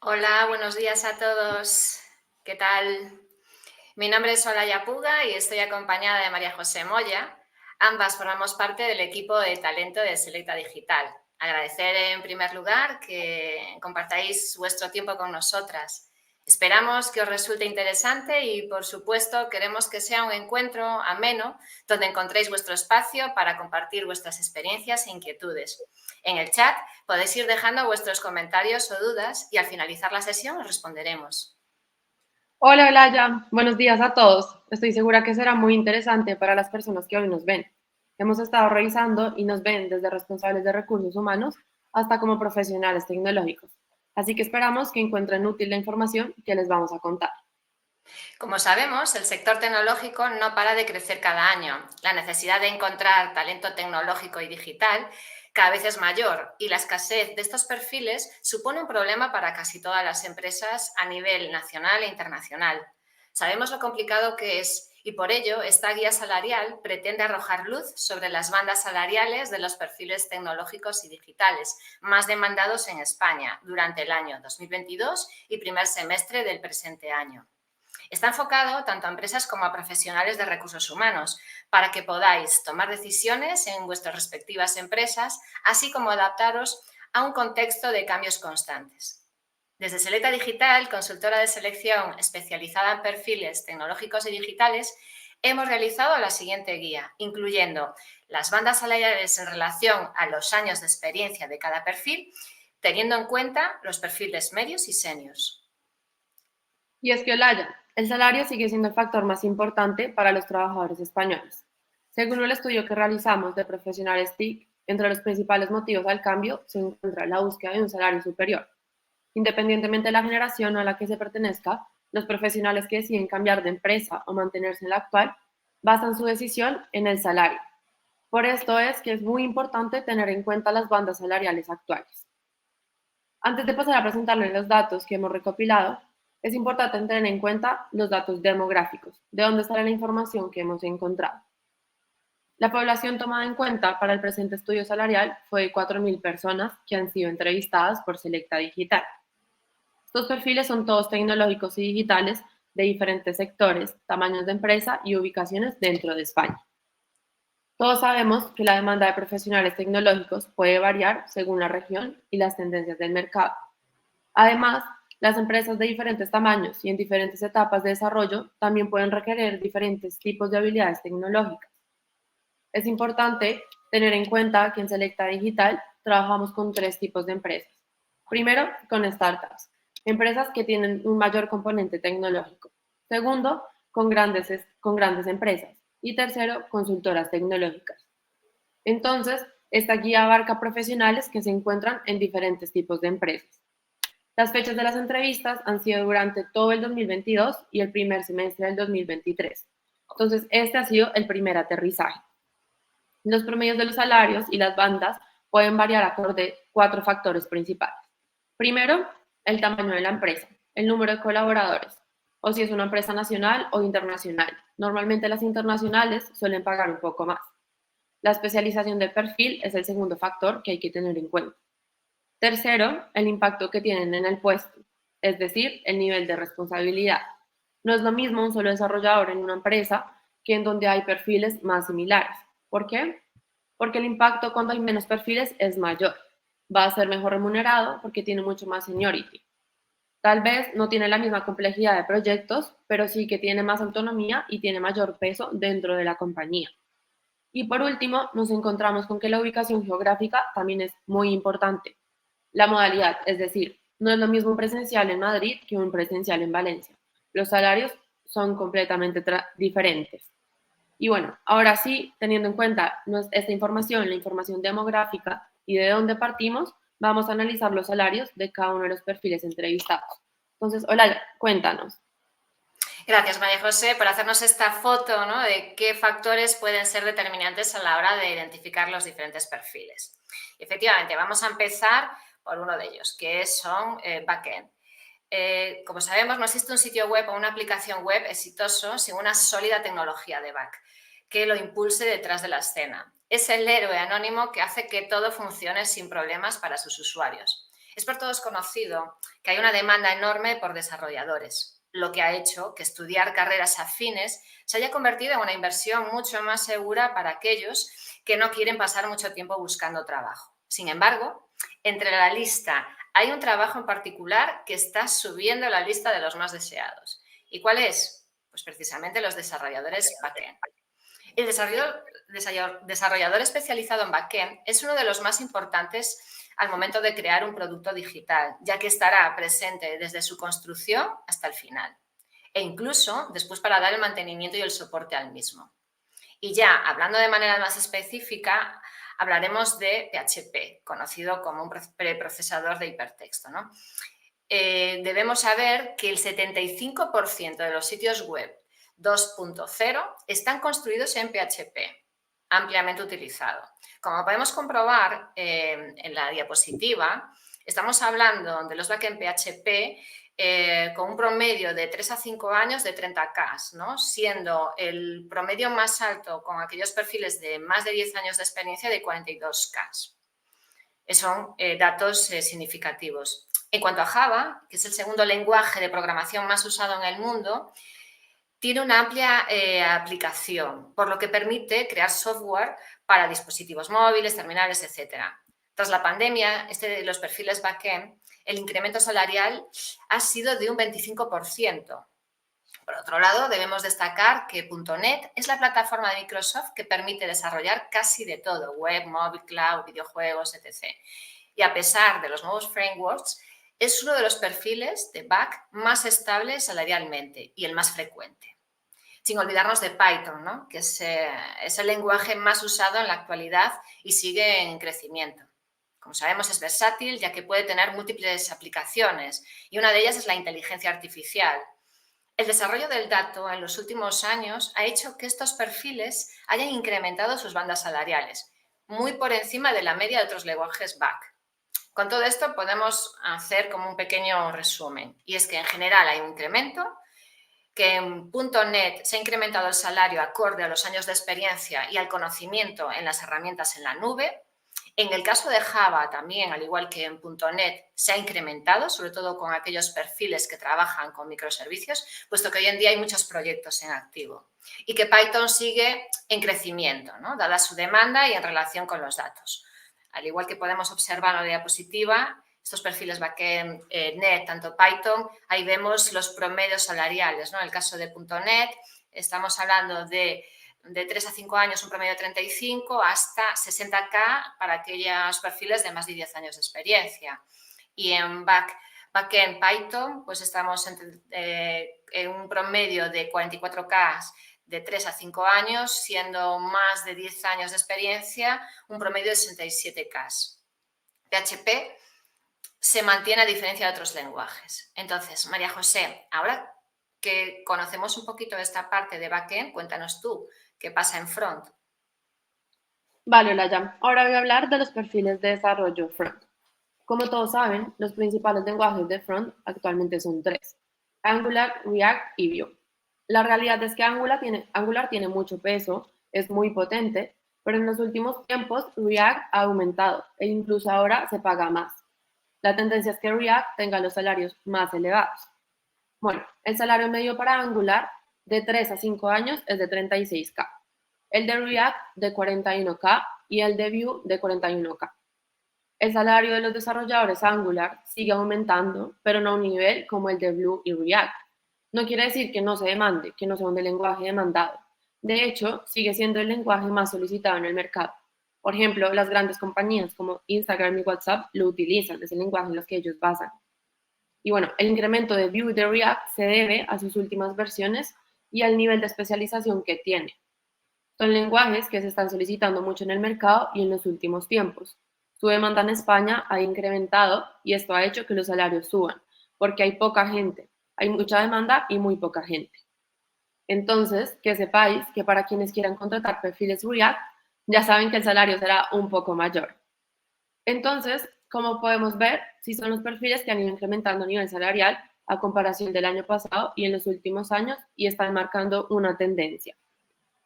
Hola, buenos días a todos. ¿Qué tal? Mi nombre es Olaya Puga y estoy acompañada de María José Moya. Ambas formamos parte del equipo de talento de Selecta Digital. Agradecer en primer lugar que compartáis vuestro tiempo con nosotras. Esperamos que os resulte interesante y, por supuesto, queremos que sea un encuentro ameno donde encontréis vuestro espacio para compartir vuestras experiencias e inquietudes. En el chat podéis ir dejando vuestros comentarios o dudas y al finalizar la sesión os responderemos. Hola, Olaya. Buenos días a todos. Estoy segura que será muy interesante para las personas que hoy nos ven. Hemos estado revisando y nos ven desde responsables de recursos humanos hasta como profesionales tecnológicos. Así que esperamos que encuentren útil la información que les vamos a contar. Como sabemos, el sector tecnológico no para de crecer cada año. La necesidad de encontrar talento tecnológico y digital cada vez es mayor y la escasez de estos perfiles supone un problema para casi todas las empresas a nivel nacional e internacional. Sabemos lo complicado que es y por ello esta guía salarial pretende arrojar luz sobre las bandas salariales de los perfiles tecnológicos y digitales más demandados en España durante el año 2022 y primer semestre del presente año. Está enfocado tanto a empresas como a profesionales de recursos humanos para que podáis tomar decisiones en vuestras respectivas empresas, así como adaptaros a un contexto de cambios constantes. Desde Selecta Digital, consultora de selección especializada en perfiles tecnológicos y digitales, hemos realizado la siguiente guía, incluyendo las bandas salariales en relación a los años de experiencia de cada perfil, teniendo en cuenta los perfiles medios y seniors. Y es que, Olaya, el salario sigue siendo el factor más importante para los trabajadores españoles. Según el estudio que realizamos de profesionales TIC, entre los principales motivos al cambio se encuentra la búsqueda de un salario superior. Independientemente de la generación a la que se pertenezca, los profesionales que deciden cambiar de empresa o mantenerse en la actual basan su decisión en el salario. Por esto es que es muy importante tener en cuenta las bandas salariales actuales. Antes de pasar a presentarles los datos que hemos recopilado, es importante tener en cuenta los datos demográficos, de dónde sale la información que hemos encontrado. La población tomada en cuenta para el presente estudio salarial fue de 4.000 personas que han sido entrevistadas por Selecta Digital. Estos perfiles son todos tecnológicos y digitales de diferentes sectores, tamaños de empresa y ubicaciones dentro de España. Todos sabemos que la demanda de profesionales tecnológicos puede variar según la región y las tendencias del mercado. Además, las empresas de diferentes tamaños y en diferentes etapas de desarrollo también pueden requerir diferentes tipos de habilidades tecnológicas. Es importante tener en cuenta que en Selecta Digital trabajamos con tres tipos de empresas. Primero, con startups, empresas que tienen un mayor componente tecnológico. Segundo, con grandes empresas. Y tercero, consultoras tecnológicas. Entonces, esta guía abarca profesionales que se encuentran en diferentes tipos de empresas. Las fechas de las entrevistas han sido durante todo el 2022 y el primer semestre del 2023. Entonces, este ha sido el primer aterrizaje. Los promedios de los salarios y las bandas pueden variar acorde cuatro factores principales. Primero, el tamaño de la empresa, el número de colaboradores, o si es una empresa nacional o internacional. Normalmente las internacionales suelen pagar un poco más. La especialización del perfil es el segundo factor que hay que tener en cuenta. Tercero, el impacto que tienen en el puesto, es decir, el nivel de responsabilidad. No es lo mismo un solo desarrollador en una empresa que en donde hay perfiles más similares. ¿Por qué? Porque el impacto cuando hay menos perfiles es mayor. Va a ser mejor remunerado porque tiene mucho más seniority. Tal vez no tiene la misma complejidad de proyectos, pero sí que tiene más autonomía y tiene mayor peso dentro de la compañía. Y por último, nos encontramos con que la ubicación geográfica también es muy importante. La modalidad, es decir, no es lo mismo un presencial en Madrid que un presencial en Valencia. Los salarios son completamente diferentes. Y bueno, ahora sí, teniendo en cuenta esta información, la información demográfica y de dónde partimos, vamos a analizar los salarios de cada uno de los perfiles entrevistados. Entonces, hola, cuéntanos. Gracias, María José, por hacernos esta foto, ¿no?, de qué factores pueden ser determinantes a la hora de identificar los diferentes perfiles. Efectivamente, vamos a empezar por uno de ellos, que son backend. Como sabemos, no existe un sitio web o una aplicación web exitoso sin una sólida tecnología de back que lo impulse detrás de la escena. Es el héroe anónimo que hace que todo funcione sin problemas para sus usuarios. Es por todos conocido que hay una demanda enorme por desarrolladores, lo que ha hecho que estudiar carreras afines se haya convertido en una inversión mucho más segura para aquellos que no quieren pasar mucho tiempo buscando trabajo. Sin embargo, entre la lista hay un trabajo en particular que está subiendo la lista de los más deseados. ¿Y cuál es? Pues precisamente los desarrolladores backend. El desarrollador especializado en backend es uno de los más importantes al momento de crear un producto digital, ya que estará presente desde su construcción hasta el final e incluso después para dar el mantenimiento y el soporte al mismo. Y ya, hablando de manera más específica, hablaremos de PHP, conocido como un preprocesador de hipertexto, ¿no? Debemos saber que el 75% de los sitios web 2.0 están construidos en PHP, ampliamente utilizado. Como podemos comprobar en la diapositiva, estamos hablando de los backend PHP con un promedio de 3 a 5 años de 30K, ¿no? Siendo el promedio más alto con aquellos perfiles de más de 10 años de experiencia de 42K. Son datos significativos. En cuanto a Java, que es el segundo lenguaje de programación más usado en el mundo, tiene una amplia aplicación, por lo que permite crear software para dispositivos móviles, terminales, etc. Tras la pandemia, los perfiles backend, el incremento salarial ha sido de un 25%. Por otro lado, debemos destacar que .NET es la plataforma de Microsoft que permite desarrollar casi de todo, web, móvil, cloud, videojuegos, etc. Y a pesar de los nuevos frameworks, es uno de los perfiles de back más estables salarialmente y el más frecuente. Sin olvidarnos de Python, ¿no? Que es el lenguaje más usado en la actualidad y sigue en crecimiento. Como sabemos, es versátil, ya que puede tener múltiples aplicaciones y una de ellas es la inteligencia artificial. El desarrollo del dato en los últimos años ha hecho que estos perfiles hayan incrementado sus bandas salariales, muy por encima de la media de otros lenguajes back. Con todo esto podemos hacer como un pequeño resumen, y es que en general hay un incremento, que en .NET se ha incrementado el salario acorde a los años de experiencia y al conocimiento en las herramientas en la nube. En el caso de Java también, al igual que en .NET, se ha incrementado, sobre todo con aquellos perfiles que trabajan con microservicios, puesto que hoy en día hay muchos proyectos en activo. Y que Python sigue en crecimiento, ¿no? Dada su demanda y en relación con los datos. Al igual que podemos observar en la diapositiva, estos perfiles backend, .NET, tanto Python, ahí vemos los promedios salariales, ¿no? En el caso de .NET, estamos hablando de 3 a 5 años, un promedio de 35, hasta 60K para aquellos perfiles de más de 10 años de experiencia. Y en backend Python, pues estamos en un promedio de 44K de 3 a 5 años, siendo más de 10 años de experiencia, un promedio de 67K. PHP se mantiene a diferencia de otros lenguajes. Entonces, María José, ahora que conocemos un poquito de esta parte de backend, cuéntanos tú, ¿qué pasa en front? Vale, Olaya. Ahora voy a hablar de los perfiles de desarrollo front. Como todos saben, los principales lenguajes de front actualmente son tres: Angular, React y Vue. La realidad es que Angular tiene mucho peso, es muy potente, pero en los últimos tiempos React ha aumentado e incluso ahora se paga más. La tendencia es que React tenga los salarios más elevados. Bueno, el salario medio para Angular de 3 a 5 años es de 36K, el de React de 41K y el de Vue de 41K. El salario de los desarrolladores Angular sigue aumentando, pero no a un nivel como el de Vue y React. No quiere decir que no se demande, que no sea un lenguaje demandado. De hecho, sigue siendo el lenguaje más solicitado en el mercado. Por ejemplo, las grandes compañías como Instagram y WhatsApp lo utilizan, es el lenguaje en los que ellos basan. Y bueno, el incremento de Vue y de React se debe a sus últimas versiones y al nivel de especialización que tiene. Son lenguajes que se están solicitando mucho en el mercado y en los últimos tiempos. Su demanda en España ha incrementado y esto ha hecho que los salarios suban, porque hay poca gente, hay mucha demanda y muy poca gente. Entonces, que sepáis que para quienes quieran contratar perfiles React, ya saben que el salario será un poco mayor. Entonces, como podemos ver, sí son los perfiles que han ido incrementando a nivel salarial a comparación del año pasado y en los últimos años y están marcando una tendencia.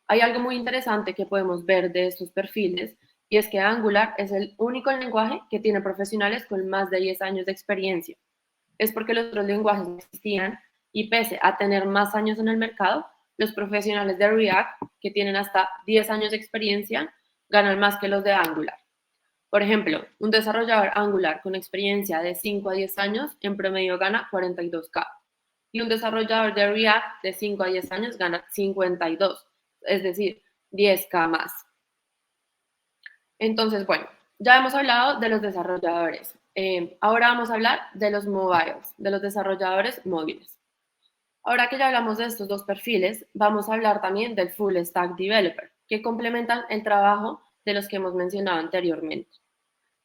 Hay algo muy interesante que podemos ver de estos perfiles y es que Angular es el único lenguaje que tiene profesionales con más de 10 años de experiencia. Es porque los otros lenguajes no existían y pese a tener más años en el mercado, los profesionales de React, que tienen hasta 10 años de experiencia, ganan más que los de Angular. Por ejemplo, un desarrollador Angular con experiencia de 5 a 10 años en promedio gana 42K y un desarrollador de React de 5 a 10 años gana 52, es decir, 10K más. Entonces, bueno, ya hemos hablado de los desarrolladores. Ahora vamos a hablar de los mobiles, de los desarrolladores móviles. Ahora que ya hablamos de estos dos perfiles, vamos a hablar también del Full Stack Developer, que complementan el trabajo de los que hemos mencionado anteriormente.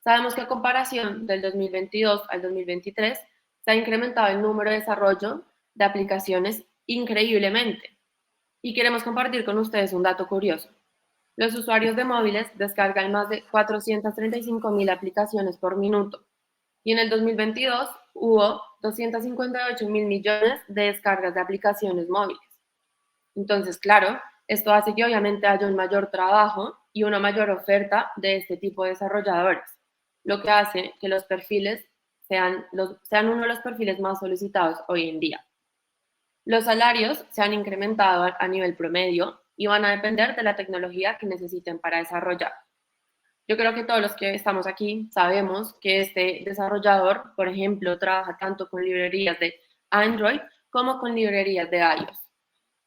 Sabemos que a comparación del 2022 al 2023 se ha incrementado el número de desarrollo de aplicaciones increíblemente. Y queremos compartir con ustedes un dato curioso. Los usuarios de móviles descargan más de 435.000 aplicaciones por minuto y en el 2022 hubo 258.000 millones de descargas de aplicaciones móviles. Entonces, claro, esto hace que obviamente haya un mayor trabajo y una mayor oferta de este tipo de desarrolladores, lo que hace que los perfiles sean uno de los perfiles más solicitados hoy en día. Los salarios se han incrementado a nivel promedio y van a depender de la tecnología que necesiten para desarrollar. Yo creo que todos los que estamos aquí sabemos que este desarrollador, por ejemplo, trabaja tanto con librerías de Android como con librerías de iOS.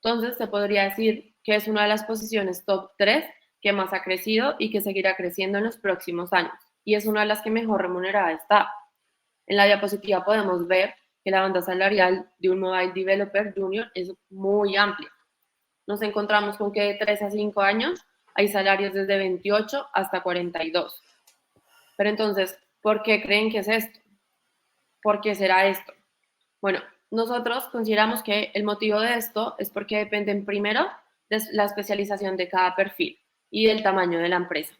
Entonces, se podría decir que es una de las posiciones top 3 que más ha crecido y que seguirá creciendo en los próximos años. Y es una de las que mejor remunerada está. En la diapositiva podemos ver que la banda salarial de un mobile developer junior es muy amplia. Nos encontramos con que de 3 a 5 años hay salarios desde 28 hasta 42. Pero entonces, ¿por qué creen que es esto? ¿Por qué será esto? Bueno, nosotros consideramos que el motivo de esto es porque dependen primero de la especialización de cada perfil y del tamaño de la empresa.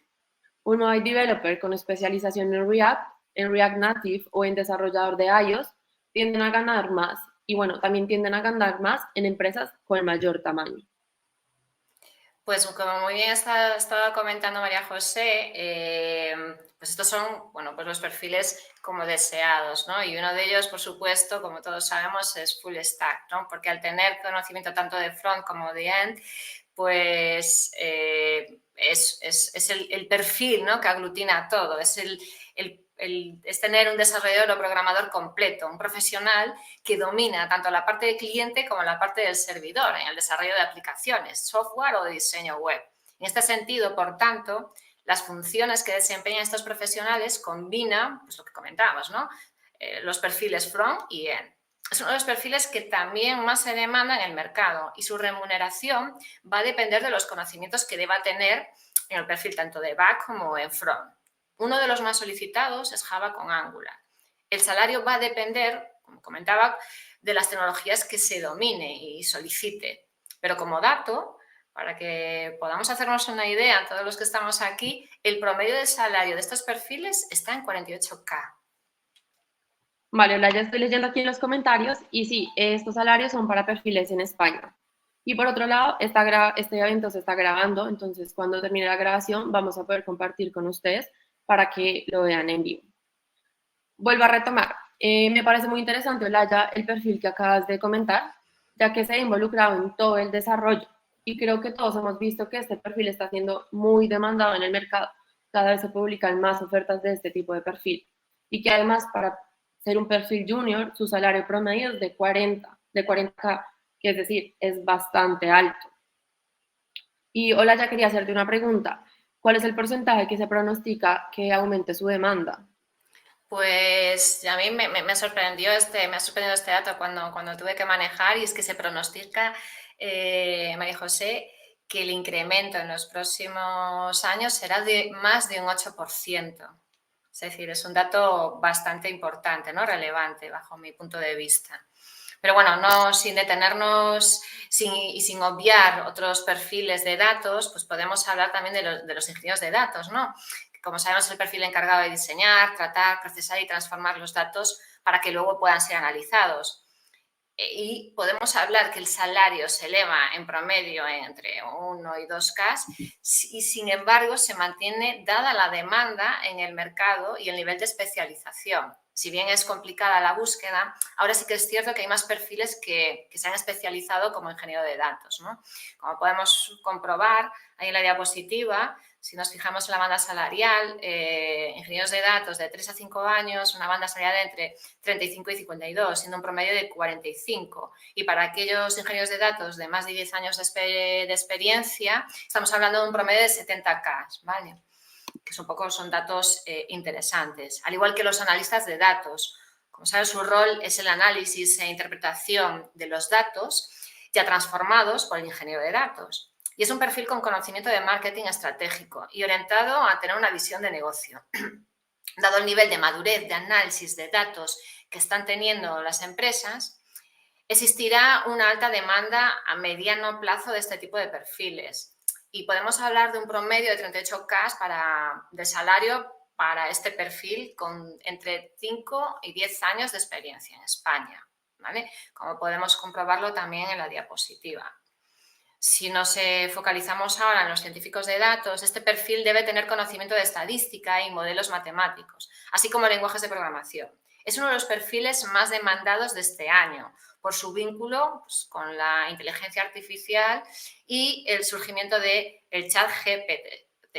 Un mobile developer con especialización en React Native o en desarrollador de iOS tienden a ganar más y bueno, también tienden a ganar más en empresas con mayor tamaño. Pues como muy bien estaba comentando María José, pues estos son, bueno, pues los perfiles como deseados, ¿no? Y uno de ellos, por supuesto, como todos sabemos, es full stack, ¿no? Porque al tener conocimiento tanto de front como de end, pues es el perfil, ¿no? Que aglutina todo, es es tener un desarrollador o programador completo, un profesional que domina tanto la parte de cliente como la parte del servidor en el desarrollo de aplicaciones, software o de diseño web. En este sentido, por tanto, las funciones que desempeñan estos profesionales combinan, pues lo que comentábamos, ¿no? Los perfiles front y end. Es uno de los perfiles que también más se demanda en el mercado y su remuneración va a depender de los conocimientos que deba tener en el perfil tanto de back como en front. Uno de los más solicitados es Java con Angular. El salario va a depender, como comentaba, de las tecnologías que se domine y solicite. Pero como dato, para que podamos hacernos una idea, todos los que estamos aquí, el promedio de salario de estos perfiles está en 48K. Vale, ya estoy leyendo aquí en los comentarios y sí, estos salarios son para perfiles en España. Y por otro lado, este evento se está grabando, entonces cuando termine la grabación vamos a poder compartir con ustedes para que lo vean en vivo. Vuelvo a retomar. Me parece muy interesante, Olaya, el perfil que acabas de comentar, ya que se ha involucrado en todo el desarrollo. Y creo que todos hemos visto que este perfil está siendo muy demandado en el mercado. Cada vez se publican más ofertas de este tipo de perfil. Y que además, para ser un perfil junior, su salario promedio es de 40K, que es decir, es bastante alto. Y Olaya, quería hacerte una pregunta. ¿Cuál es el porcentaje que se pronostica que aumente su demanda? Pues a mí me sorprendió me ha sorprendido este dato cuando tuve que manejar y es que se pronostica, María José, que el incremento en los próximos años será de más de un 8%. Es decir, es un dato bastante importante, ¿no? Relevante bajo mi punto de vista. Pero bueno, no sin detenernos y sin obviar otros perfiles de datos, pues podemos hablar también de los ingenieros de datos, ¿no? Como sabemos, es el perfil encargado de diseñar, tratar, procesar y transformar los datos para que luego puedan ser analizados. y podemos hablar que el salario se eleva en promedio entre 1 y 2K y sin embargo se mantiene dada la demanda en el mercado y el nivel de especialización. Si bien es complicada la búsqueda, ahora sí que es cierto que hay más perfiles que se han especializado como ingeniero de datos, ¿no? Como podemos comprobar ahí en la diapositiva, si nos fijamos en la banda salarial, ingenieros de datos de 3 a 5 años, una banda salarial entre 35 y 52, siendo un promedio de 45. Y para aquellos ingenieros de datos de más de 10 años de experiencia, estamos hablando de un promedio de 70K, ¿vale? Que son datos interesantes. Al igual que los analistas de datos, como saben, su rol es el análisis e interpretación de los datos ya transformados por el ingeniero de datos. Y es un perfil con conocimiento de marketing estratégico y orientado a tener una visión de negocio. Dado el nivel de madurez de análisis de datos que están teniendo las empresas, existirá una alta demanda a mediano plazo de este tipo de perfiles. Y podemos hablar de un promedio de 38K de salario para este perfil con entre 5 y 10 años de experiencia en España, ¿vale? Como podemos comprobarlo también en la diapositiva. Si nos focalizamos ahora en los científicos de datos, este perfil debe tener conocimiento de estadística y modelos matemáticos, así como lenguajes de programación. Es uno de los perfiles más demandados de este año por su vínculo con la inteligencia artificial y el surgimiento del chat GPT.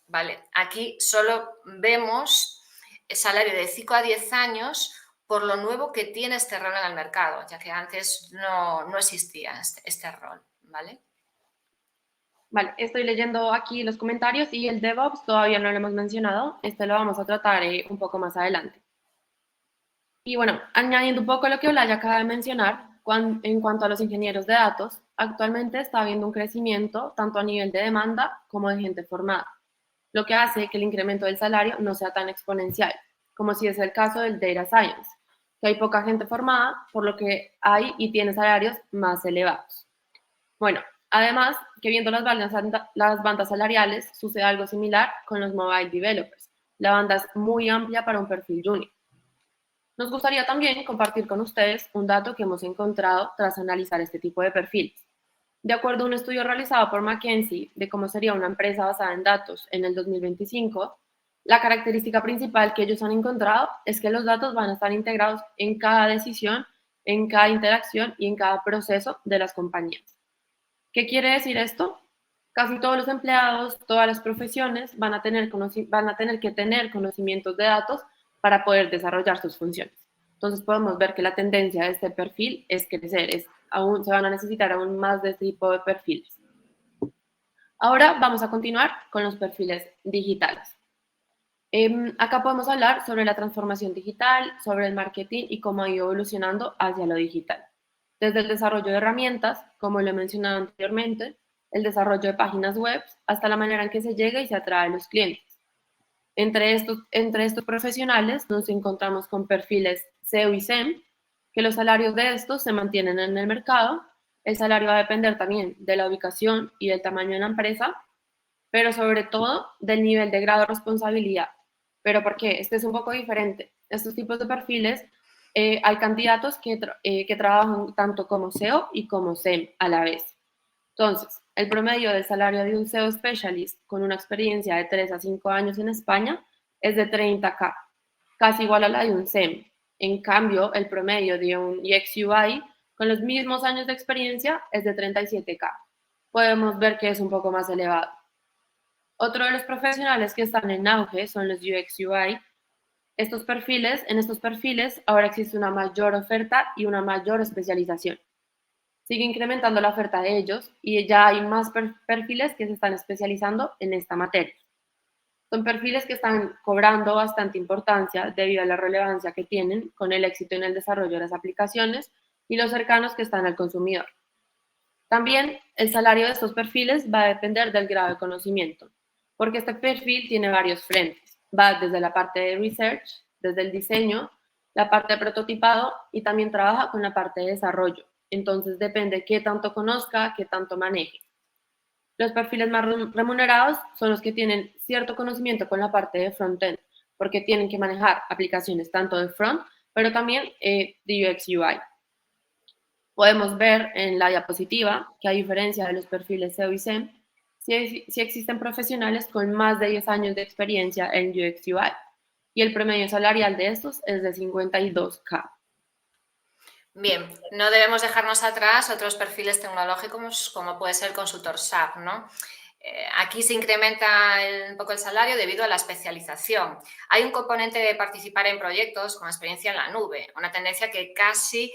¿Vale? Aquí solo vemos el salario de 5 a 10 años por lo nuevo que tiene este rol en el mercado, ya que antes no existía este rol. ¿Vale? Vale, estoy leyendo aquí los comentarios y el DevOps todavía no lo hemos mencionado. Este lo vamos a tratar un poco más adelante. Y bueno, añadiendo un poco lo que Olaya acaba de mencionar, en cuanto a los ingenieros de datos, actualmente está habiendo un crecimiento tanto a nivel de demanda como de gente formada, lo que hace que el incremento del salario no sea tan exponencial, como si es el caso del Data Science, que hay poca gente formada, por lo que hay y tiene salarios más elevados. Bueno, además, que viendo las bandas salariales, sucede algo similar con los mobile developers. La banda es muy amplia para un perfil junior. Nos gustaría también compartir con ustedes un dato que hemos encontrado tras analizar este tipo de perfiles. De acuerdo a un estudio realizado por McKinsey de cómo sería una empresa basada en datos en el 2025, la característica principal que ellos han encontrado es que los datos van a estar integrados en cada decisión, en cada interacción y en cada proceso de las compañías. ¿Qué quiere decir esto? Casi todos los empleados, todas las profesiones van a tener que tener conocimientos de datos para poder desarrollar sus funciones. Entonces podemos ver que la tendencia de este perfil es crecer, se van a necesitar aún más de este tipo de perfiles. Ahora vamos a continuar con los perfiles digitales. Acá podemos hablar sobre la transformación digital, sobre el marketing y cómo ha ido evolucionando hacia lo digital. Desde el desarrollo de herramientas, como lo he mencionado anteriormente, el desarrollo de páginas web, hasta la manera en que se llega y se atrae a los clientes. Entre estos profesionales nos encontramos con perfiles SEO y SEM, que los salarios de estos se mantienen en el mercado. El salario va a depender también de la ubicación y del tamaño de la empresa, pero sobre todo del nivel de grado de responsabilidad. ¿Pero por qué? Este es un poco diferente. Estos tipos de perfiles, hay candidatos que trabajan tanto como SEO y como SEM a la vez. Entonces, el promedio del salario de un SEO Specialist con una experiencia de 3 a 5 años en España es de 30K, casi igual a la de un SEM. En cambio, el promedio de un UX UI con los mismos años de experiencia es de 37K. Podemos ver que es un poco más elevado. Otro de los profesionales que están en auge son los UX UI. En estos perfiles ahora existe una mayor oferta y una mayor especialización. Sigue incrementando la oferta de ellos y ya hay más perfiles que se están especializando en esta materia. Son perfiles que están cobrando bastante importancia debido a la relevancia que tienen con el éxito en el desarrollo de las aplicaciones y los cercanos que están al consumidor. También el salario de estos perfiles va a depender del grado de conocimiento, porque este perfil tiene varios frentes. Va desde la parte de research, desde el diseño, la parte de prototipado y también trabaja con la parte de desarrollo. Entonces depende qué tanto conozca, qué tanto maneje. Los perfiles más remunerados son los que tienen cierto conocimiento con la parte de frontend, porque tienen que manejar aplicaciones tanto de front, pero también de UX UI. Podemos ver en la diapositiva que a diferencia de los perfiles SEO y SEM, sí existen profesionales con más de 10 años de experiencia en UX UI y el promedio salarial de estos es de 52K. Bien, no debemos dejarnos atrás otros perfiles tecnológicos como puede ser el consultor SAP, ¿no? Aquí se incrementa un poco el salario debido a la especialización. Hay un componente de participar en proyectos con experiencia en la nube, una tendencia que casi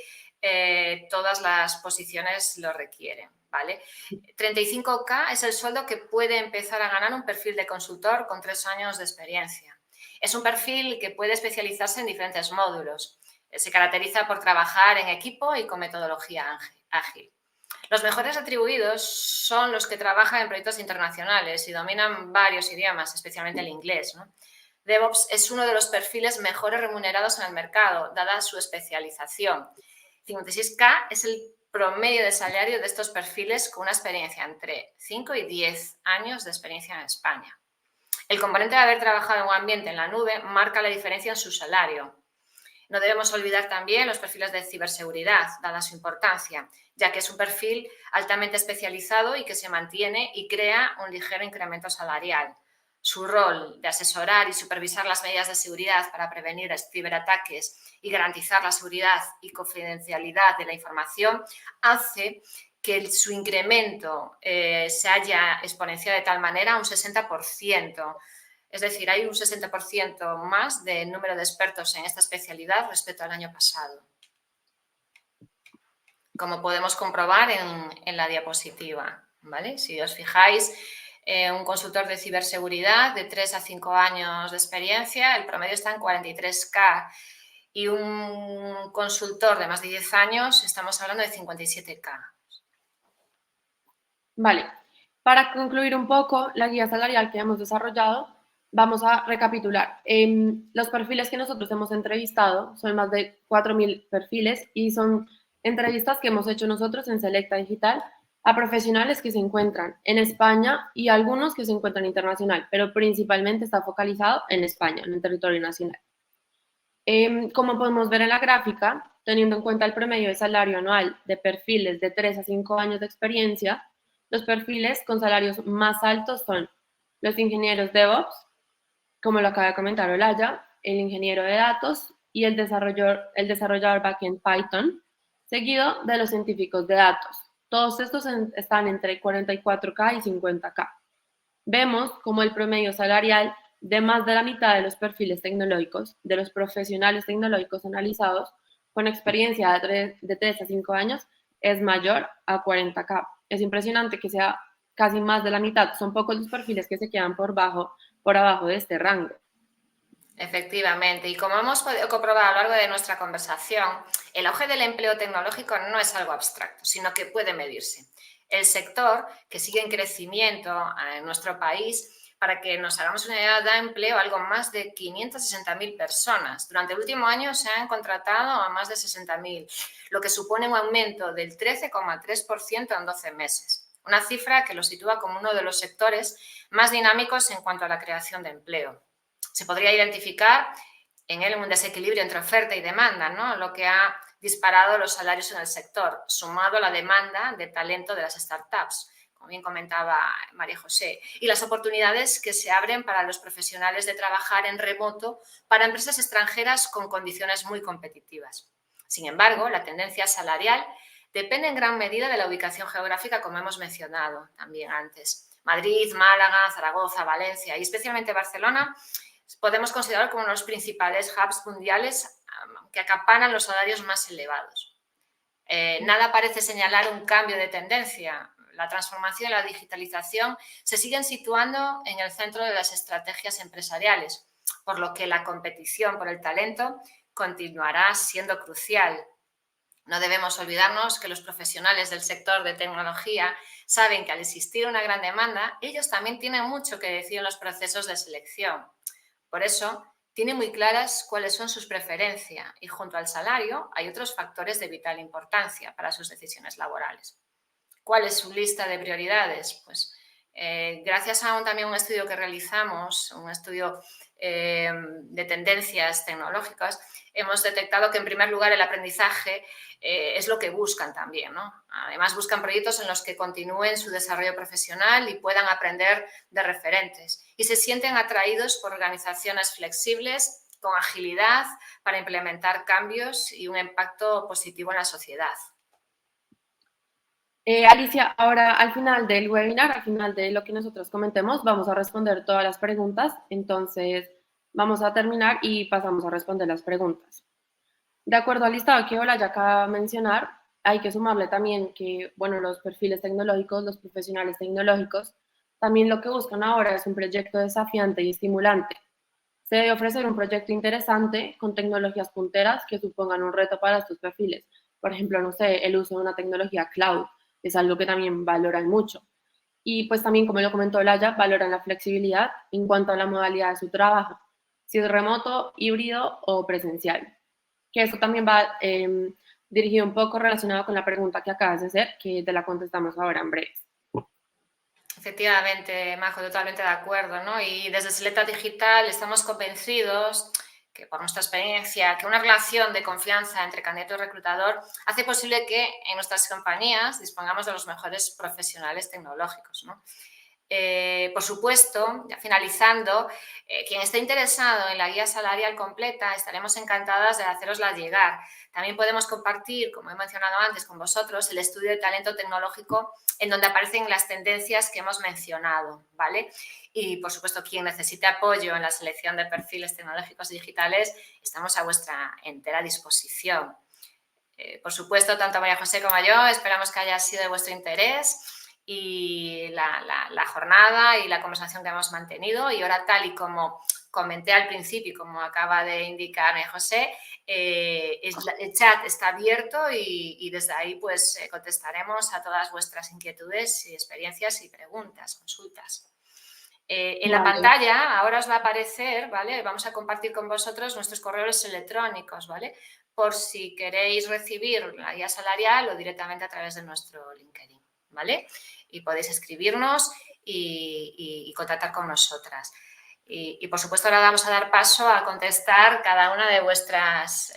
todas las posiciones lo requieren, ¿vale? 35K es el sueldo que puede empezar a ganar un perfil de consultor con 3 años de experiencia. Es un perfil que puede especializarse en diferentes módulos. Se caracteriza por trabajar en equipo y con metodología ágil. Los mejores retribuidos son los que trabajan en proyectos internacionales y dominan varios idiomas, especialmente el inglés, ¿no? DevOps es uno de los perfiles mejores remunerados en el mercado, dada su especialización. 56K es el promedio de salario de estos perfiles con una experiencia entre 5 y 10 años de experiencia en España. El componente de haber trabajado en un ambiente en la nube marca la diferencia en su salario. No debemos olvidar también los perfiles de ciberseguridad, dada su importancia, ya que es un perfil altamente especializado y que se mantiene y crea un ligero incremento salarial. Su rol de asesorar y supervisar las medidas de seguridad para prevenir ciberataques y garantizar la seguridad y confidencialidad de la información hace que su incremento se haya exponenciado de tal manera un 60%. Es decir, hay un 60% más de número de expertos en esta especialidad respecto al año pasado, como podemos comprobar en la diapositiva, ¿vale? Si os fijáis, un consultor de ciberseguridad de 3 a 5 años de experiencia, el promedio está en 43K, y un consultor de más de 10 años, estamos hablando de 57K. Vale, para concluir un poco la guía salarial que hemos desarrollado, vamos a recapitular. Los perfiles que nosotros hemos entrevistado son más de 4.000 perfiles y son entrevistas que hemos hecho nosotros en Selecta Digital a profesionales que se encuentran en España y algunos que se encuentran internacional, pero principalmente está focalizado en España, en el territorio nacional. Como podemos ver en la gráfica, teniendo en cuenta el promedio de salario anual de perfiles de 3 a 5 años de experiencia, los perfiles con salarios más altos son los ingenieros DevOps, como lo acaba de comentar Olaya, el ingeniero de datos y el desarrollador backend Python, seguido de los científicos de datos. Todos estos están entre 44K y 50K. Vemos como el promedio salarial de más de la mitad de los perfiles tecnológicos, de los profesionales tecnológicos analizados con experiencia de 3 a 5 años, es mayor a 40K. Es impresionante que sea casi más de la mitad. Son pocos los perfiles que se quedan por abajo de este rango. Efectivamente, y como hemos podido comprobar a lo largo de nuestra conversación, el auge del empleo tecnológico no es algo abstracto, sino que puede medirse. El sector, que sigue en crecimiento en nuestro país, para que nos hagamos una idea, da empleo a algo más de 560.000 personas. Durante el último año se han contratado a más de 60.000, lo que supone un aumento del 13,3% en 12 meses. Una cifra que lo sitúa como uno de los sectores más dinámicos en cuanto a la creación de empleo. Se podría identificar en él un desequilibrio entre oferta y demanda, ¿no? Lo que ha disparado los salarios en el sector, sumado a la demanda de talento de las startups, como bien comentaba María José, y las oportunidades que se abren para los profesionales de trabajar en remoto para empresas extranjeras con condiciones muy competitivas. Sin embargo, la tendencia salarial depende en gran medida de la ubicación geográfica, como hemos mencionado también antes. Madrid, Málaga, Zaragoza, Valencia y especialmente Barcelona podemos considerar como uno de los principales hubs mundiales que acaparan los salarios más elevados. Nada parece señalar un cambio de tendencia. La transformación y la digitalización se siguen situando en el centro de las estrategias empresariales, por lo que la competición por el talento continuará siendo crucial. No debemos olvidarnos que los profesionales del sector de tecnología saben que al existir una gran demanda, ellos también tienen mucho que decir en los procesos de selección. Por eso, tiene muy claras cuáles son sus preferencias y junto al salario hay otros factores de vital importancia para sus decisiones laborales. ¿Cuál es su lista de prioridades? Pues Gracias a también un estudio que realizamos, un estudio de tendencias tecnológicas, hemos detectado que, en primer lugar, el aprendizaje es lo que buscan también, ¿no? Además, buscan proyectos en los que continúen su desarrollo profesional y puedan aprender de referentes. Y se sienten atraídos por organizaciones flexibles, con agilidad, para implementar cambios y un impacto positivo en la sociedad. Alicia, ahora al final del webinar, al final de lo que nosotros comentemos, vamos a responder todas las preguntas. Entonces, vamos a terminar y pasamos a responder las preguntas. De acuerdo al listado que Ola ya acaba de mencionar, hay que sumarle también que, bueno, los perfiles tecnológicos, los profesionales tecnológicos, también lo que buscan ahora es un proyecto desafiante y estimulante. Se debe ofrecer un proyecto interesante con tecnologías punteras que supongan un reto para estos perfiles. Por ejemplo, no sé, el uso de una tecnología cloud es algo que también valoran mucho. Y pues también, como lo comentó Laya, valoran la flexibilidad en cuanto a la modalidad de su trabajo, si es remoto, híbrido o presencial. Que eso también va dirigido un poco relacionado con la pregunta que acabas de hacer, que te la contestamos ahora en breve. Efectivamente, Majo, totalmente de acuerdo, ¿no? Y desde Selecta Digital estamos convencidos que, por nuestra experiencia, que una relación de confianza entre candidato y reclutador hace posible que en nuestras compañías dispongamos de los mejores profesionales tecnológicos, ¿no? Por supuesto, ya finalizando, quien esté interesado en la guía salarial completa, estaremos encantadas de hacerosla llegar. También podemos compartir, como he mencionado antes con vosotros, el estudio de talento tecnológico en donde aparecen las tendencias que hemos mencionado, ¿vale? Y, por supuesto, quien necesite apoyo en la selección de perfiles tecnológicos y digitales, estamos a vuestra entera disposición. Por supuesto, tanto María José como yo esperamos que haya sido de vuestro interés y la jornada y la conversación que hemos mantenido. Y ahora, tal y como comenté al principio y como acaba de indicar María José, el chat está abierto y desde ahí pues contestaremos a todas vuestras inquietudes y experiencias y preguntas, consultas. En la Vale. pantalla ahora os va a aparecer, ¿vale? Vamos a compartir con vosotros nuestros correos electrónicos, ¿vale? Por si queréis recibir la guía salarial o directamente a través de nuestro LinkedIn, ¿vale? Y podéis escribirnos y contactar con nosotras. Y, por supuesto, ahora vamos a dar paso a contestar cada una de vuestras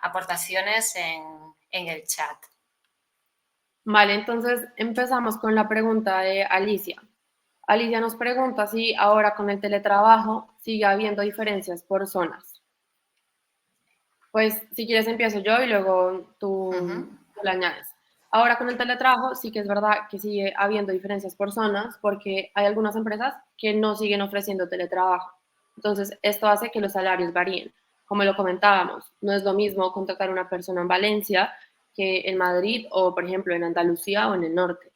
aportaciones en el chat. Vale, entonces empezamos con la pregunta de Alicia. Alicia nos pregunta si ahora con el teletrabajo sigue habiendo diferencias por zonas. Pues si quieres empiezo yo y luego tú le añades. Ahora con el teletrabajo sí que es verdad que sigue habiendo diferencias por zonas porque hay algunas empresas que no siguen ofreciendo teletrabajo. Entonces esto hace que los salarios varíen. Como lo comentábamos, no es lo mismo contratar a una persona en Valencia que en Madrid o, por ejemplo, en Andalucía o en el norte.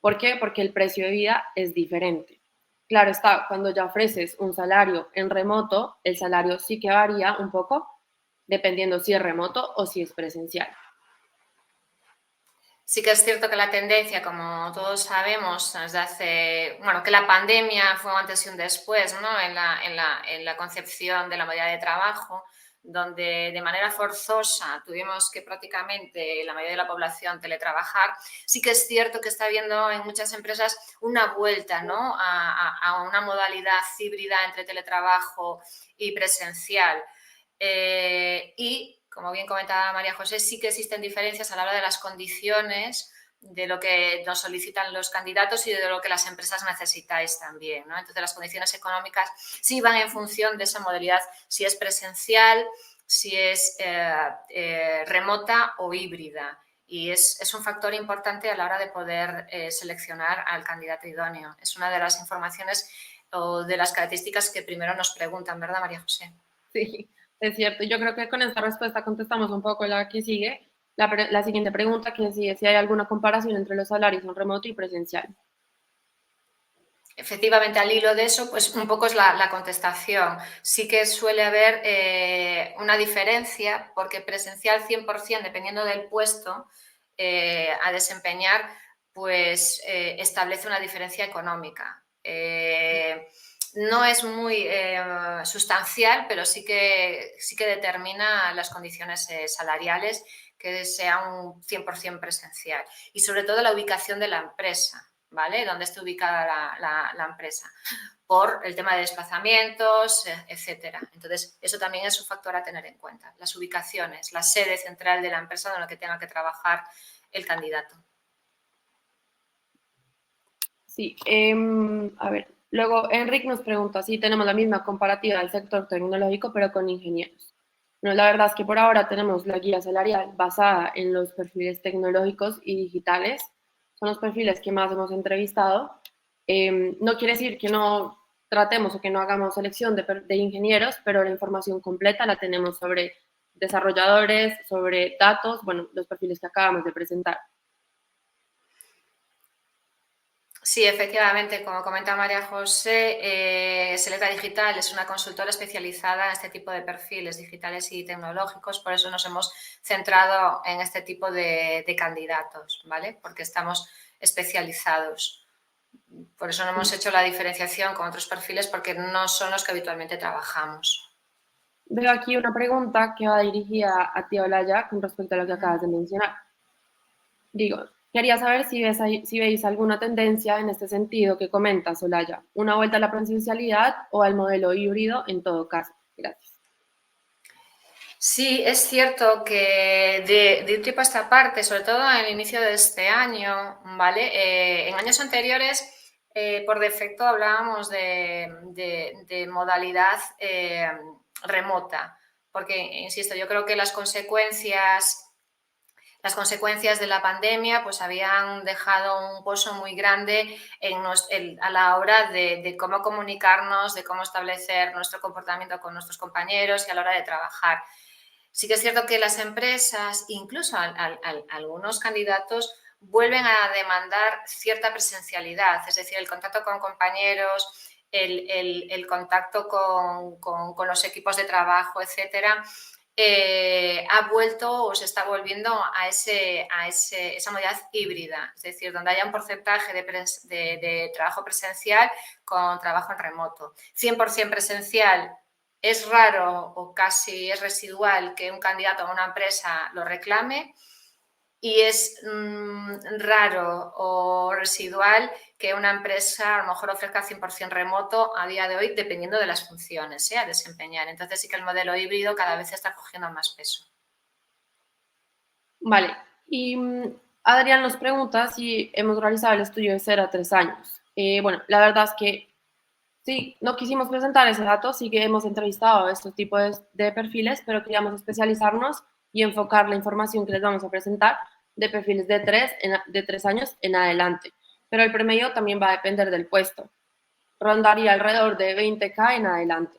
¿Por qué? Porque el precio de vida es diferente. Claro está, cuando ya ofreces un salario en remoto, el salario sí que varía un poco, dependiendo si es remoto o si es presencial. Sí que es cierto que la tendencia, como todos sabemos, desde hace, bueno, que la pandemia fue un antes y un después, ¿no? En la concepción de la modalidad de trabajo, donde de manera forzosa tuvimos que prácticamente la mayoría de la población teletrabajar. Sí que es cierto que está habiendo en muchas empresas una vuelta, ¿no? A una modalidad híbrida entre teletrabajo y presencial. Y, como bien comentaba María José, sí que existen diferencias a la hora de las condiciones de lo que nos solicitan los candidatos y de lo que las empresas necesitáis también, ¿no? Entonces, las condiciones económicas sí van en función de esa modalidad, si es presencial, si es remota o híbrida. Y es un factor importante a la hora de poder seleccionar al candidato idóneo. Es una de las informaciones o de las características que primero nos preguntan, ¿verdad, María José? Sí, es cierto. Yo creo que con esta respuesta contestamos un poco la que sigue. La siguiente pregunta, que es si hay alguna comparación entre los salarios en remoto y presencial. Efectivamente, al hilo de eso, pues un poco es la contestación. Sí que suele haber una diferencia, porque presencial 100%, dependiendo del puesto a desempeñar, pues establece una diferencia económica. No es muy sustancial, pero sí que determina las condiciones salariales, que sea un 100% presencial. Y sobre todo la ubicación de la empresa. ¿vale? Donde esté ubicada la empresa, por el tema de desplazamientos, etcétera. Entonces, eso también es un factor a tener en cuenta. Las ubicaciones, la sede central de la empresa donde que tenga que trabajar el candidato. Sí, a ver, luego Enric nos pregunta si tenemos la misma comparativa del sector tecnológico, pero con ingenieros. No, la verdad es que por ahora tenemos la guía salarial basada en los perfiles tecnológicos y digitales. Son los perfiles que más hemos entrevistado. No quiere decir que no tratemos o que no hagamos selección de ingenieros, pero la información completa la tenemos sobre desarrolladores, sobre datos, bueno, los perfiles que acabamos de presentar. Sí, efectivamente, como comenta María José, Seleta Digital es una consultora especializada en este tipo de perfiles digitales y tecnológicos, por eso nos hemos centrado en este tipo de candidatos, ¿vale? Porque estamos especializados. Por eso no hemos hecho la diferenciación con otros perfiles, porque no son los que habitualmente trabajamos. Veo aquí una pregunta que va dirigida a ti, Olaya, con respecto a lo que acabas de mencionar. Digo, quería saber si veis alguna tendencia en este sentido que comentas, Olaya. ¿Una vuelta a la presencialidad o al modelo híbrido en todo caso? Gracias. Sí, es cierto que de un tiempo a esta parte, sobre todo en el inicio de este año, ¿vale? En años anteriores, por defecto hablábamos de modalidad remota, porque, insisto, yo creo que las consecuencias de la pandemia pues habían dejado un pozo muy grande a la hora de cómo comunicarnos, de cómo establecer nuestro comportamiento con nuestros compañeros y a la hora de trabajar. Sí que es cierto que las empresas, incluso algunos candidatos, vuelven a demandar cierta presencialidad, es decir, el contacto con compañeros, el contacto con los equipos de trabajo, etcétera, ha vuelto o se está volviendo a esa modalidad híbrida, es decir, donde haya un porcentaje de trabajo presencial con trabajo en remoto. 100% presencial. Es raro o casi es residual que un candidato a una empresa lo reclame y es raro o residual que una empresa a lo mejor ofrezca 100% remoto a día de hoy, dependiendo de las funciones a desempeñar. Entonces sí que el modelo híbrido cada vez está cogiendo más peso. Vale. Y Adrián nos pregunta si hemos realizado el estudio de 0 a 3 años. Bueno, la verdad es que sí, no quisimos presentar ese dato, sí que hemos entrevistado a estos tipos de perfiles, pero queríamos especializarnos y enfocar la información que les vamos a presentar de perfiles de 3 años en adelante. Pero el promedio también va a depender del puesto. Rondaría alrededor de 20K en adelante.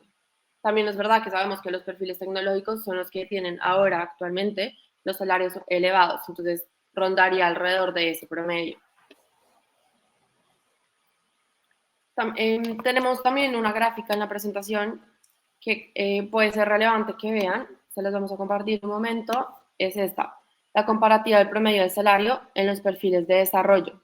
También es verdad que sabemos que los perfiles tecnológicos son los que tienen ahora actualmente los salarios elevados, entonces rondaría alrededor de ese promedio. Tenemos también una gráfica en la presentación que puede ser relevante que vean, se las vamos a compartir un momento, es esta, la comparativa del promedio del salario en los perfiles de desarrollo.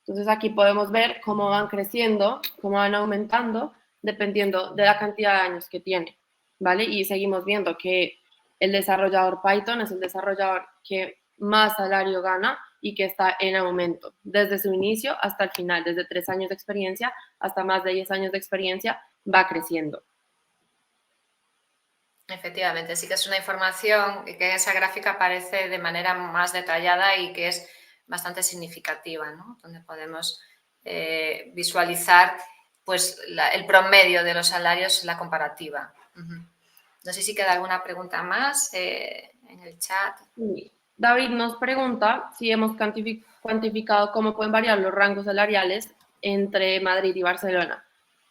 Entonces aquí podemos ver cómo van creciendo, cómo van aumentando, dependiendo de la cantidad de años que tiene, ¿vale? Y seguimos viendo que el desarrollador Python es el desarrollador que más salario gana y que está en aumento desde su inicio hasta el final, desde 3 años de experiencia hasta más de 10 años de experiencia, va creciendo. Efectivamente, sí que es una información que en esa gráfica aparece de manera más detallada y que es bastante significativa, ¿no? Donde podemos visualizar pues, el promedio de los salarios en la comparativa. No sé si queda alguna pregunta más en el chat. David nos pregunta si hemos cuantificado cómo pueden variar los rangos salariales entre Madrid y Barcelona.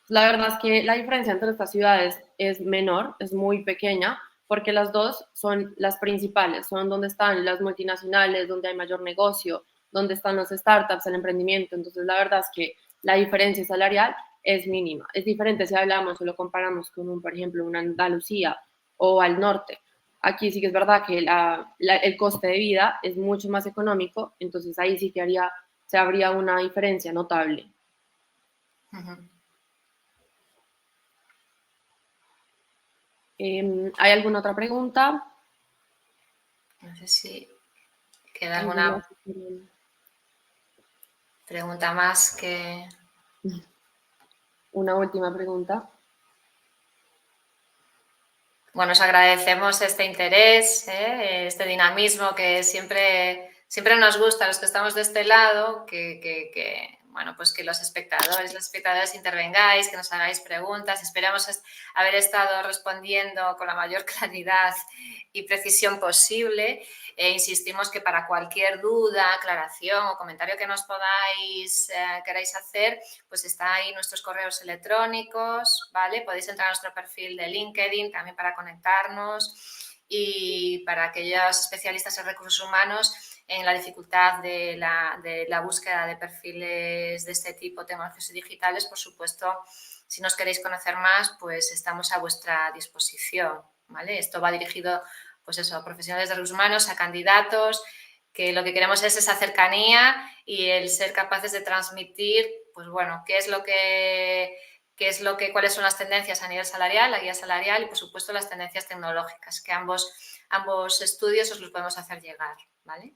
La verdad es que la diferencia entre estas ciudades es menor, es muy pequeña, porque las dos son las principales, son donde están las multinacionales, donde hay mayor negocio, donde están los startups, el emprendimiento. Entonces, la verdad es que la diferencia salarial es mínima. Es diferente si hablamos o lo comparamos con, por ejemplo, una Andalucía o al norte. Aquí sí que es verdad que el coste de vida es mucho más económico, entonces ahí sí que se habría una diferencia notable. ¿Hay alguna otra pregunta? No sé si queda alguna Pregunta más que... Una última pregunta. Bueno, os agradecemos este interés, este dinamismo que siempre nos gusta a los que estamos de este lado, bueno, pues que los espectadores intervengáis, que nos hagáis preguntas. Esperamos haber estado respondiendo con la mayor claridad y precisión posible. Insistimos que para cualquier duda, aclaración o comentario que nos queráis hacer, pues está ahí nuestros correos electrónicos, ¿vale? Podéis entrar a nuestro perfil de LinkedIn también para conectarnos, y para aquellos especialistas en recursos humanos en la dificultad de la búsqueda de perfiles de este tipo, tecnológicos y digitales, por supuesto, si nos queréis conocer más, pues estamos a vuestra disposición, ¿vale? Esto va dirigido, pues eso, a profesionales de recursos humanos, a candidatos, que lo que queremos es esa cercanía y el ser capaces de transmitir, pues bueno, cuáles son las tendencias a nivel salarial, la guía salarial y, por supuesto, las tendencias tecnológicas, que ambos estudios os los podemos hacer llegar, ¿vale?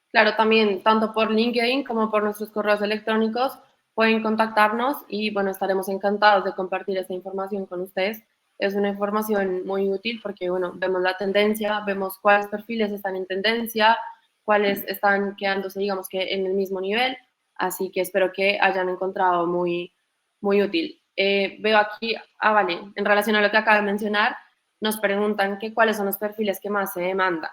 Claro, también tanto por LinkedIn como por nuestros correos electrónicos pueden contactarnos y bueno, estaremos encantados de compartir esta información con ustedes. Es una información muy útil porque bueno, vemos la tendencia, vemos cuáles perfiles están en tendencia, cuáles están quedándose, digamos que en el mismo nivel, así que espero que hayan encontrado muy útil. Veo aquí, vale, en relación a lo que acabo de mencionar, nos preguntan que cuáles son los perfiles que más se demandan.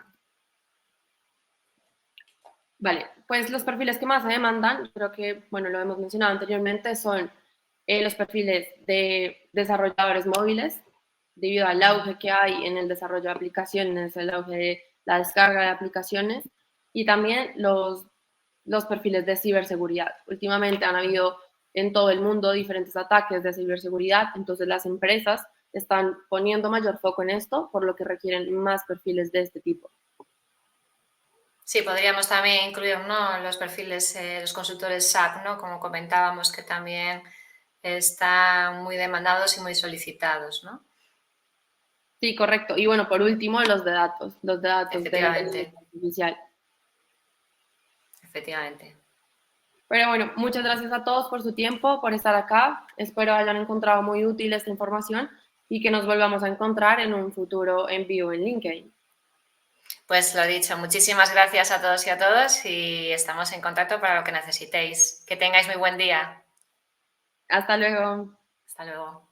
Vale, pues los perfiles que más se demandan, creo que, bueno, lo hemos mencionado anteriormente, son los perfiles de desarrolladores móviles, debido al auge que hay en el desarrollo de aplicaciones, el auge de la descarga de aplicaciones, y también los perfiles de ciberseguridad. Últimamente han habido en todo el mundo diferentes ataques de ciberseguridad, entonces las empresas están poniendo mayor foco en esto, por lo que requieren más perfiles de este tipo. Sí, podríamos también incluir, ¿no?, los perfiles, los consultores SAP, ¿no?, como comentábamos, que también están muy demandados y muy solicitados, ¿no? Sí, correcto. Y bueno, por último, los de datos de Efectivamente, inteligencia artificial. efectivamente. Pero bueno, muchas gracias a todos por su tiempo, por estar acá. Espero hayan encontrado muy útil esta información y que nos volvamos a encontrar en un futuro en vivo en LinkedIn. Pues lo dicho, muchísimas gracias a todos y a todas y estamos en contacto para lo que necesitéis. Que tengáis muy buen día. Hasta luego. Hasta luego.